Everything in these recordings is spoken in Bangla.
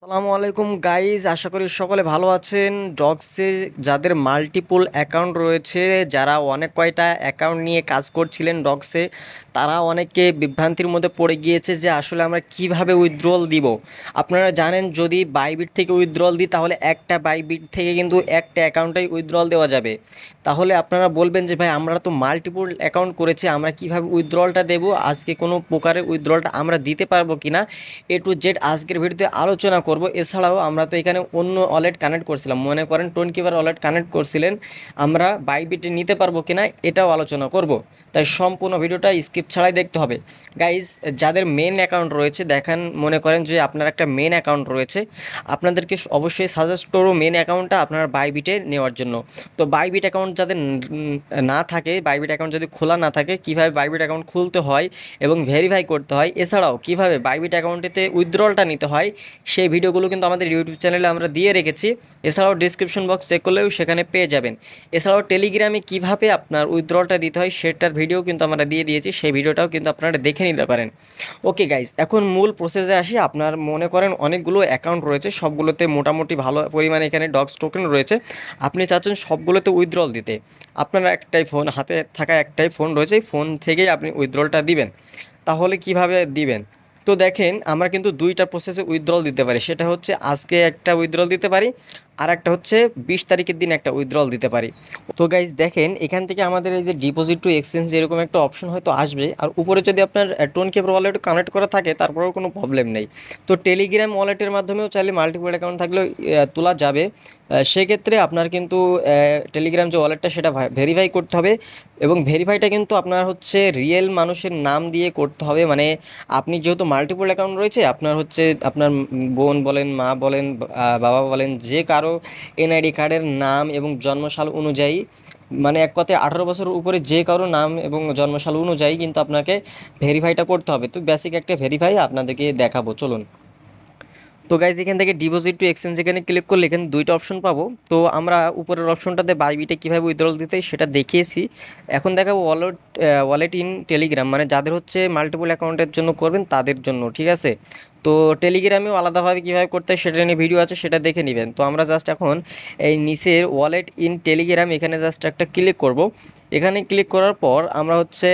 আসসালামু আলাইকুম গাইজ, আশা করি সকলে ভালো আছেন। ডগসে যাদের মাল্টিপল অ্যাকাউন্ট রয়েছে, যারা অনেক কয়টা অ্যাকাউন্ট নিয়ে কাজ করছিলেন ডগসে, তারা অনেকে বিভ্রান্তির মধ্যে পড়ে গিয়েছে যে আসলে আমরা কিভাবে উইথড্রল দিব। আপনারা জানেন, যদি বাইবিট থেকে উইথড্রল দিই তাহলে একটা বাইবিট থেকে কিন্তু একটা অ্যাকাউন্টেই উইথড্রল দেওয়া যাবে। তাহলে আপনারা বলবেন যে ভাই, আমরা তো মাল্টিপল অ্যাকাউন্ট করেছি, আমরা কিভাবে উইথড্রলটা দেবো, আজকে কোনো প্রকারের উইথড্রলটা আমরা দিতে পারবো কিনা, A to Z আজকের ভিডিওতে আলোচনা করব। এছাড়াও আমরা তো এখানে অন্য ওয়ালেট কানেক্ট করছিলাম, মনে করেন টোনকিপার ওয়ালেট কানেক্ট করছিলেন, আমরা বাইবিটে নিতে পারবো কিনা এটাও আলোচনা করব। তাই সম্পূর্ণ ভিডিওটা স্কিপ ছাড়াই দেখতে হবে। গাইজ, যাদের মেন অ্যাকাউন্ট রয়েছে, দেখেন মনে করেন যে আপনার একটা মেন অ্যাকাউন্ট রয়েছে, আপনাদেরকে অবশ্যই সাজেস্ট করবো মেন অ্যাকাউন্টটা আপনার বাইবিটে নেওয়ার জন্য। তো বাইবিট অ্যাকাউন্ট যাদের না থাকে, বাইবিট অ্যাকাউন্ট যদি খোলা না থাকে, কীভাবে বাইবিট অ্যাকাউন্ট খুলতে হয় এবং ভেরিফাই করতে হয়, এছাড়াও কীভাবে বাইবিট অ্যাকাউন্টেতে উইথড্রলটা নিতে হয়, সেই ভিডিওগুলো কিন্তু আমাদের ইউটিউব চ্যানেলে আমরা দিয়ে রেখেছি। এছাড়াও ডিসক্রিপশন বক্স চেক করলেও সেখানে পেয়ে যাবেন। এছাড়াও টেলিগ্রামে কীভাবে আপনার উইথড্রলটা দিতে হয় সেটার ভিডিও কিন্তু আমরা দিয়ে দিয়েছি, সেই ভিডিওটাও কিন্তু আপনারা দেখে নিতে পারেন। ওকে গাইজ, এখন মূল প্রসেসে আসি। আপনার মনে করেন অনেকগুলো অ্যাকাউন্ট রয়েছে, সবগুলোতে মোটামুটি ভালো পরিমাণে এখানে ডগস টোকেন রয়েছে, আপনি চাচ্ছেন সবগুলোতে উইথড্রল দিতে। আপনার একটাই ফোন, হাতে থাকা একটাই ফোন রয়েছে, এই ফোন থেকেই আপনি উইথড্রলটা দিবেন। তাহলে কিভাবে দিবেন? তো দেখেন, আমরা কিন্তু দুইটা প্রসেসে উইথড্রল দিতে পারি। সেটা হচ্ছে আজকে একটা উইথড্রল দিতে পারি, আর একটা হচ্ছে 20 তারিখের দিন একটা উইথড্রল দিতে পারি। তো গাইজ দেখেন, এখান থেকে আমাদের এই যে ডিপোজিট টু এক্সচেঞ্জ এরকম একটা অপশন হয়তো আসবে, আর উপরে যদি আপনার টোনকেপার ওয়ালেট কানেক্ট করা থাকে তারপরেও কোনো প্রবলেম নেই। তো টেলিগ্রাম ওয়ালেটের মাধ্যমেও চাইলে মাল্টিপল অ্যাকাউন্ট থাকলেও তোলা যাবে। সেক্ষেত্রে আপনার কিন্তু টেলিগ্রাম যে ওয়ালেটটা সেটা ভেরিফাই করতে হবে, এবং ভেরিফাইটা কিন্তু আপনার হচ্ছে রিয়েল মানুষের নাম দিয়ে করতে হবে। মানে আপনি যেহেতু মাল্টিপল অ্যাকাউন্ট রয়েছে, আপনার হচ্ছে আপনার বোন বলেন, মা বলেন, বাবা বলেন, যে কারো এনআইডি কার্ডের নাম এবং জন্মসাল অনুযায়ী, মানে এক কথায় 18 বছরের উপরে যে কারো নাম এবং জন্মসাল অনুযায়ী কিন্তু আপনাকে ভেরিফাইটা করতে হবে। তো বেসিক একটা ভেরিফাই আপনাদেরকে দেখাবো, চলুন। তো গাইজ, এখান থেকে ডিপোজিট টু এক্সচেঞ্জ এখানে ক্লিক করলে এখানে দুইটা অপশন পাবো। তো আমরা উপরের অপশনটাতে বাইবিটে কীভাবে উইথড্রল দিতে হয় সেটা দেখিয়েছি। এখন দেখাবো ওয়ালেট ইন টেলিগ্রাম, মানে যাদের হচ্ছে মাল্টিপল অ্যাকাউন্টের জন্য করবেন তাদের জন্য, ঠিক আছে। তো টেলিগ্রামেও আলাদাভাবে কীভাবে করতে হয় সেটা নিয়ে ভিডিও আছে, সেটা দেখে নেবেন। তো আমরা জাস্ট এখন এই নিচের ওয়ালেট ইন টেলিগ্রাম এখানে জাস্ট একটা ক্লিক করব। এখানে ক্লিক করার পর আমরা হচ্ছে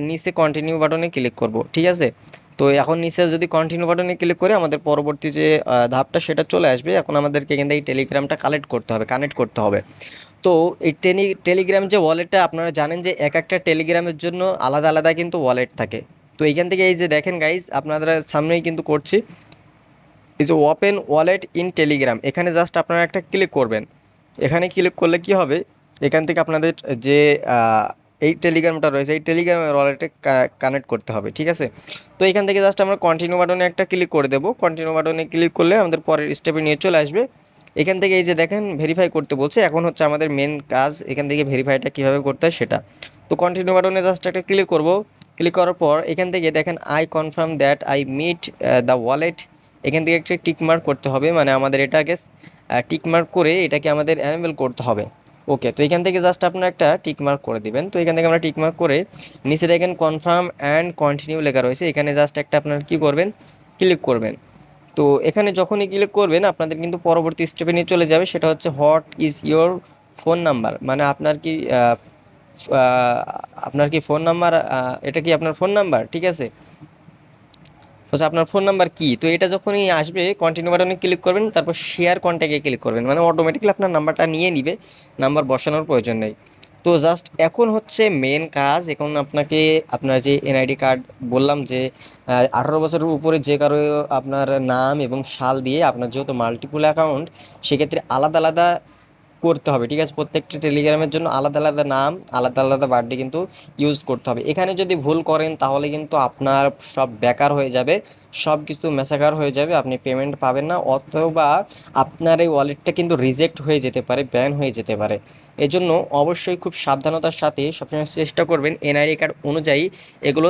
নিচে কন্টিনিউ বাটনে ক্লিক করব, ঠিক আছে। তো এখন নিচে যদি কন্টিনিউ বাটনে ক্লিক করে আমাদের পরবর্তী যে ধাপটা সেটা চলে আসবে। এখন আমাদেরকে এখান থেকে টেলিগ্রামটা কানেক্ট করতে হবে। তো এই টেলিগ্রাম যে ওয়ালেটটা, আপনারা জানেন যে এক একটা টেলিগ্রামের জন্য আলাদা আলাদা কিন্তু ওয়ালেট থাকে। তো এইখান থেকে এই যে দেখেন গাইজ, আপনারা সামনেই কিন্তু করছি, এই যে ওপেন ওয়ালেট ইন টেলিগ্রাম, এখানে জাস্ট আপনারা একটা ক্লিক করবেন। এখানে ক্লিক করলে কি হবে, এখান থেকে আপনাদের যে এই টেলিগ্রামটা রয়েছে, এই টেলিগ্রামের ওয়ালেটে কানেক্ট করতে হবে, ঠিক আছে। তো এখান থেকে জাস্ট আমরা কন্টিনিউ বাটনে একটা ক্লিক করে দেবো। কন্টিনিউ বাটনে ক্লিক করলে আমাদের পরের স্টেপে নিয়ে চলে আসবে। এখান থেকে এই যে দেখেন ভেরিফাই করতে বলছে, এখন হচ্ছে আমাদের মেন কাজ এখান থেকে ভেরিফাইটা কীভাবে করতে হয় সেটা। তো কন্টিনিউ বাটনে জাস্ট একটা ক্লিক করব। ক্লিক করার পর এখান থেকে দেখেন I confirm that I meet the wallet, এখান থেকে একটা টিক মার্ক করতে হবে, মানে আমাদের এটাকে টিক মার্ক করে এটাকে আমাদের অ্যানেবল করতে হবে। ওকে, তো এখান থেকে জাস্ট আপনার একটা টিক মার্ক করে দিবেন। তো এখান থেকে আমরা টিক মার্ক করে নিচে দেখেন কনফার্ম অ্যান্ড কন্টিনিউ লেখা রয়েছে, এখানে জাস্ট একটা আপনার কী করবেন, ক্লিক করবেন। তো এখানে যখনই ক্লিক করবেন আপনাদের কিন্তু পরবর্তী স্টেপে নিয়ে চলে যাবে, সেটা হচ্ছে what is your phone number, মানে আপনার কি ফোন নাম্বার, এটা কি আপনার ফোন নাম্বার, ঠিক আছে। আচ্ছা, আপনার ফোন নাম্বার কি? তো এটা যখনই আসবে কন্টিনিউ বাটনে ক্লিক করবেন, তারপর শেয়ার কন্ট্যাক্টে ক্লিক করবেন, মানে অটোমেটিক্যালি আপনার নাম্বারটা নিয়ে নিবে, নাম্বার বসানোর প্রয়োজন নেই। তো জাস্ট এখন হচ্ছে মেন কাজ, এখন আপনাকে আপনার যে এনআইডি কার্ড বললাম যে 18 বছরের উপরে যে কারো আপনার নাম এবং সাল দিয়ে, আপনার যেহেতু মাল্টিপল অ্যাকাউন্ট সেক্ষেত্রে আলাদা আলাদা করতে হবে, ঠিক আছে। প্রত্যেকটা টেলিগ্রামের জন্য আলাদা আলাদা নাম, আলাদা আলাদা বার্থডে কিন্তু ইউজ করতে হবে। এখানে যদি ভুল করেন তাহলে কিন্তু আপনার সব বেকার হয়ে যাবে, সব কিছু মেসাকার হয়ে যাবে, আপনি পেমেন্ট পাবেন না, অথবা আপনার এই ওয়ালেটটা কিন্তু রিজেক্ট হয়ে যেতে পারে, ব্যান হয়ে যেতে পারে। এজন্য অবশ্যই খুব সাবধানতার সাথে সবসময় চেষ্টা করবেন এনআইডি কার্ড অনুযায়ী এগুলো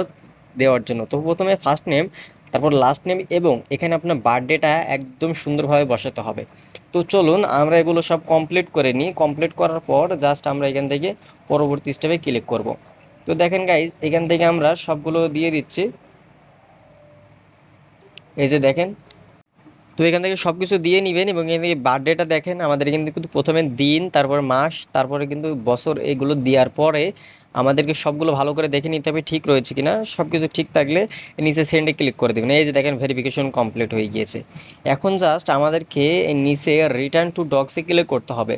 দেওয়ার জন্য। তো প্রথমে ফার্স্ট নেম, তারপর লাস্ট নেম, এবং এখানে আপনার বার্থডেটা একদম সুন্দরভাবে বসাতে হবে। তো চলুন আমরা এগুলো সব কমপ্লিট করে নিই। কমপ্লিট করার পর জাস্ট আমরা এখান থেকে পরবর্তী স্টেপে ক্লিক করব। তো দেখেন গাইজ, এখান থেকে আমরা সবগুলো দিয়ে দিচ্ছি, এই যে দেখেন। তো এখান থেকে সব কিছু দিয়ে নেবেন এবং এখান থেকে বার্থডেটা দেখেন আমাদের কিন্তু কিন্তু প্রথমে দিন, তারপর মাস, তারপরে কিন্তু বছর, এগুলো দেওয়ার পরে আমাদেরকে সবগুলো ভালো করে দেখে নিতে হবে ঠিক রয়েছে কিনা। সব কিছু ঠিক থাকলে নিচে সেন্ডে ক্লিক করে দেবেন। এই যে দেখেন ভেরিফিকেশন কমপ্লিট হয়ে গিয়েছে। এখন জাস্ট আমাদেরকে নিচে রিটার্ন টু ডক্সে ক্লিক করতে হবে।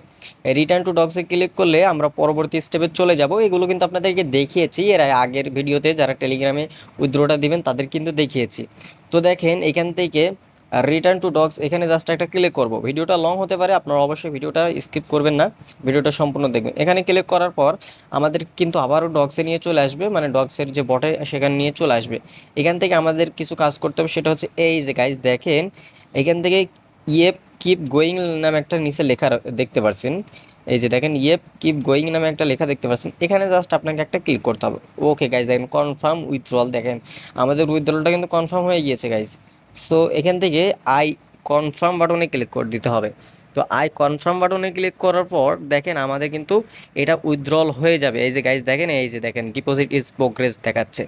রিটার্ন টু ডক্সে ক্লিক করলে আমরা পরবর্তী স্টেপে চলে যাব। এগুলো কিন্তু আপনাদেরকে দেখিয়েছি এর আগের ভিডিওতে, যারা টেলিগ্রামে উইথড্রটা দিবেন তাদের কিন্তু দেখিয়েছি। তো দেখেন এখান থেকে রিটার্ন টু ডক্স, এখানে জাস্ট একটা ক্লিক করব। ভিডিওটা লং হতে পারে, আপনারা অবশ্যই ভিডিওটা স্কিপ করবেন না, ভিডিওটা সম্পূর্ণ দেখবেন। এখানে ক্লিক করার পর আমাদের কিন্তু আবারও ডক্সে নিয়ে চলে আসবে, মানে ডক্সের যে বটে সেখানে নিয়ে চলে আসবে। এখান থেকে আমাদের কিছু কাজ করতে হবে, সেটা হচ্ছে এই যে গাইজ দেখেন এখান থেকে ইয়েপ কিপ গোয়িং নামে একটা নিচে লেখা দেখতে পাচ্ছেন। এই যে দেখেন ইয়েপ কিপ গোয়িং নামে একটা লেখা দেখতে পাচ্ছেন, এখানে জাস্ট আপনাকে একটা ক্লিক করতে হবে। ওকে গাইজ দেখেন কনফার্ম উইথড্রল, দেখেন আমাদের উইথড্রলটা কিন্তু কনফার্ম হয়ে গিয়েছে গাইজ। সো এখান থেকে আই কনফার্ম বাটনে ক্লিক করে দিতে হবে। তো আই কনফার্ম বাটনে ক্লিক করার পর দেখেন আমাদের কিন্তু এটা উইথড্রল হয়ে যাবে। এই যে গাইজ দেখেন, এই যে দেখেন ডিপোজিট ইজ প্রোগ্রেস দেখাচ্ছে।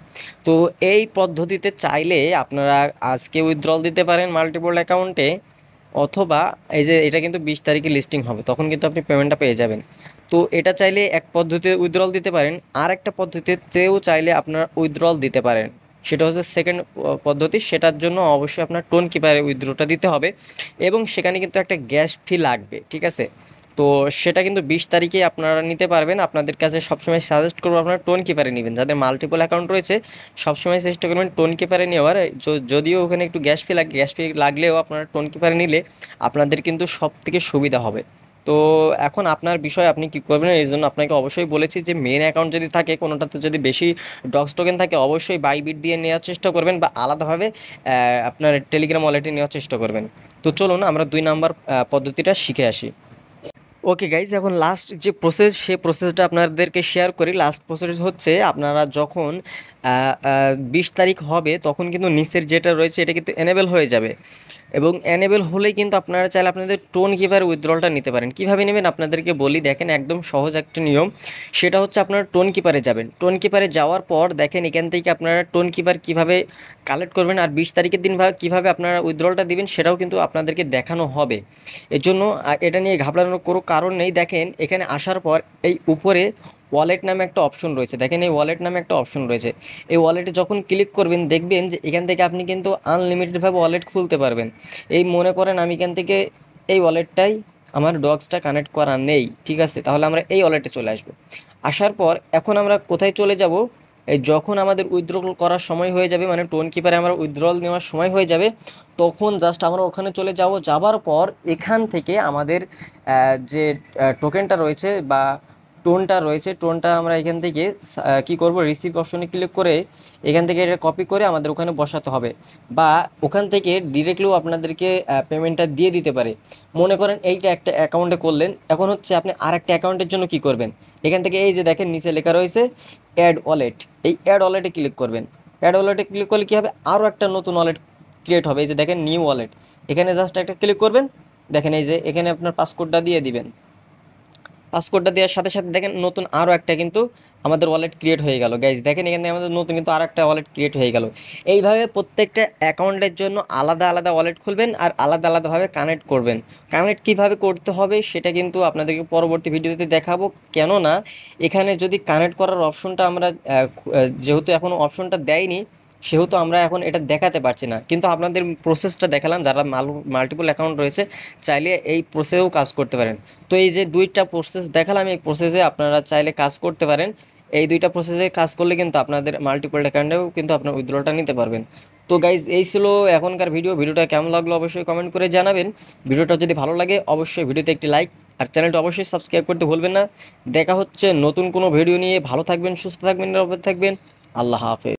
তো এই পদ্ধতিতে চাইলে আপনারা আজকে উইথড্রল দিতে পারেন মাল্টিপল অ্যাকাউন্টে, অথবা এই যে এটা কিন্তু 20 তারিখে লিস্টিং হবে, তখন কিন্তু আপনি পেমেন্টটা পেয়ে যাবেন। তো এটা চাইলে এক পদ্ধতিতে উইথড্রল দিতে পারেন, আর একটা পদ্ধতিতেও চাইলে আপনারা উইথড্রল দিতে পারেন, সেটা হচ্ছে সেকেন্ড পদ্ধতি। সেটার জন্য অবশ্যই আপনার টোন কিপারে উইথড্রটা দিতে হবে এবং সেখানে কিন্তু একটা গ্যাস ফি লাগবে, ঠিক আছে। তো সেটা কিন্তু 20 তারিখে আপনারা নিতে পারবেন। আপনাদের কাছে সবসময় সাজেস্ট করবো আপনারা টোন কিপারে নেবেন, যাদের মাল্টিপল অ্যাকাউন্ট রয়েছে সবসময় চেষ্টা করবেন টোন কিপারে নেওয়ার। যদিও ওখানে একটু গ্যাস ফি লাগে, গ্যাস ফি লাগলেও আপনারা টোন কিপারে নিলে আপনাদের কিন্তু সব থেকে সুবিধা হবে। তো এখন আপনার বিষয়, আপনি কী করবেন, এই জন্য আপনাকে অবশ্যই বলেছি যে মেন অ্যাকাউন্ট যদি থাকে কোনোটাতে, যদি বেশি ডক্স টোকেন থাকে অবশ্যই বাইবিট দিয়ে নেওয়ার চেষ্টা করবেন বা আলাদাভাবে আপনার টেলিগ্রাম ওয়ালেটে নেওয়ার চেষ্টা করবেন। তো চলুন আমরা 2 নাম্বার পদ্ধতিটা শিখে আসি। ওকে গাইজ, এখন লাস্ট যে প্রসেস, সে প্রসেসটা আপনাদেরকে শেয়ার করি। লাস্ট প্রসেস হচ্ছে আপনারা যখন 20 তারিখ হবে তখন কিন্তু নিচের যেটা রয়েছে এটা কিন্তু এনেবেল হয়ে যাবে, এবং এনেবেল হলেই কিন্তু আপনারা চাইলে আপনাদের টোন কিপার উইথড্রলটা নিতে পারেন। কীভাবে নেবেন আপনাদেরকে বলি, দেখেন একদম সহজ একটা নিয়ম। সেটা হচ্ছে আপনারা টোন কিপারে যাবেন। টোন কিপারে যাওয়ার পর দেখেন এখান থেকে আপনারা টোন কিপার কীভাবে কালেক্ট করবেন আর 20 তারিখের দিন কীভাবে আপনারা উইথড্রলটা দিবেন সেটাও কিন্তু আপনাদেরকে দেখানো হবে। এর জন্য এটা নিয়ে ঘাবড়ানোর কোনো কারণ নেই। দেখেন এখানে আসার পর এই উপরে ওয়ালেট নামে একটা অপশন রয়েছে, দেখেন এই ওয়ালেট নামে একটা অপশন রয়েছে। এই ওয়ালেটে যখন ক্লিক করবেন দেখবেন যে এখান থেকে আপনি কিন্তু আনলিমিটেডভাবে ওয়ালেট খুলতে পারবেন। এই মনে করেন আমি এখান থেকে এই ওয়ালেটটাই, আমার ডক্সটা কানেক্ট করা নেই, ঠিক আছে, তাহলে আমরা এই ওয়ালেটে চলে আসবো। আসার পর এখন আমরা কোথায় চলে যাব, এই যখন আমাদের উইথড্রল করার সময় হয়ে যাবে, মানে টোন কিপারে আমরা উইথড্রল নেওয়ার সময় হয়ে যাবে, তখন জাস্ট আমরা ওখানে চলে যাব। যাবার পর এখান থেকে আমাদের যে টোকেনটা রয়েছে বা টোনটা রয়েছে, টোনটা আমরা এখান থেকে কি করব, রিসিভ অপশনে ক্লিক করে এখান থেকে এটা কপি করে আমাদের ওখানে বসাতে হবে, বা ওখান থেকে ডিরেক্টলিও আপনাদেরকে পেমেন্টটা দিয়ে দিতে পারে। মনে করেন এইটা একটা অ্যাকাউন্টে করলেন, এখন হচ্ছে আপনি আর একটা অ্যাকাউন্টের জন্য কি করবেন, এখান থেকে এই যে দেখেন নিচে লেখা রয়েছে অ্যাড ওয়ালেট, এই অ্যাড ওয়ালেটে ক্লিক করবেন। অ্যাড ওয়ালেটে ক্লিক করলে কী হবে, আরও একটা নতুন ওয়ালেট ক্রিয়েট হবে। এই যে দেখেন নিউ ওয়ালেট, এখানে জাস্ট একটা ক্লিক করবেন। দেখেন এই যে এখানে আপনার পাসওয়ার্ডটা দিয়ে দিবেন। পাসওয়ার্ডটা দেওয়ার সাথে সাথে দেখেন নতুন আরও একটা কিন্তু আমাদের ওয়ালেট ক্রিয়েট হয়ে গেল। গাইজ দেখেন এখানে আমাদের নতুন কিন্তু আর একটা ওয়ালেট ক্রিয়েট হয়ে গেল। এইভাবে প্রত্যেকটা অ্যাকাউন্টের জন্য আলাদা আলাদা ওয়ালেট খুলবেন আর আলাদা আলাদাভাবে কানেক্ট করবেন। কানেক্ট কীভাবে করতে হবে সেটা কিন্তু আপনাদেরকে পরবর্তী ভিডিওতে দেখাবো। কেননা এখানে যদি কানেক্ট করার অপশনটা আমরা যেহেতু এখনও অপশনটা দেয়নি, সেহেতু আমরা এখন এটা দেখাতে পারছি না, কিন্তু আপনাদের প্রসেসটা দেখালাম। যারা মাল্টিপল অ্যাকাউন্ট রয়েছে চাইলে এই প্রসেসেও কাজ করতে পারেন। তো এই যে 2টা প্রসেস দেখালাম, এই প্রসেসে আপনারা চাইলে কাজ করতে পারেন। এই 2টা প্রসেসে কাজ করলে কিন্তু আপনাদের মাল্টিপল অ্যাকাউন্টেও কিন্তু আপনার উইথড্রলটা নিতে পারবেন। তো গাইজ এই ছিল এখনকার ভিডিওটা কেমন লাগলো অবশ্যই কমেন্ট করে জানাবেন। ভিডিওটা যদি ভালো লাগে অবশ্যই ভিডিওতে একটি লাইক আর চ্যানেলটা অবশ্যই সাবস্ক্রাইব করতে ভুলবেন না। দেখা হচ্ছে নতুন কোনো ভিডিও নিয়ে। ভালো থাকবেন, সুস্থ থাকবেন, নিরাপদে থাকবেন। আল্লাহ হাফেজ।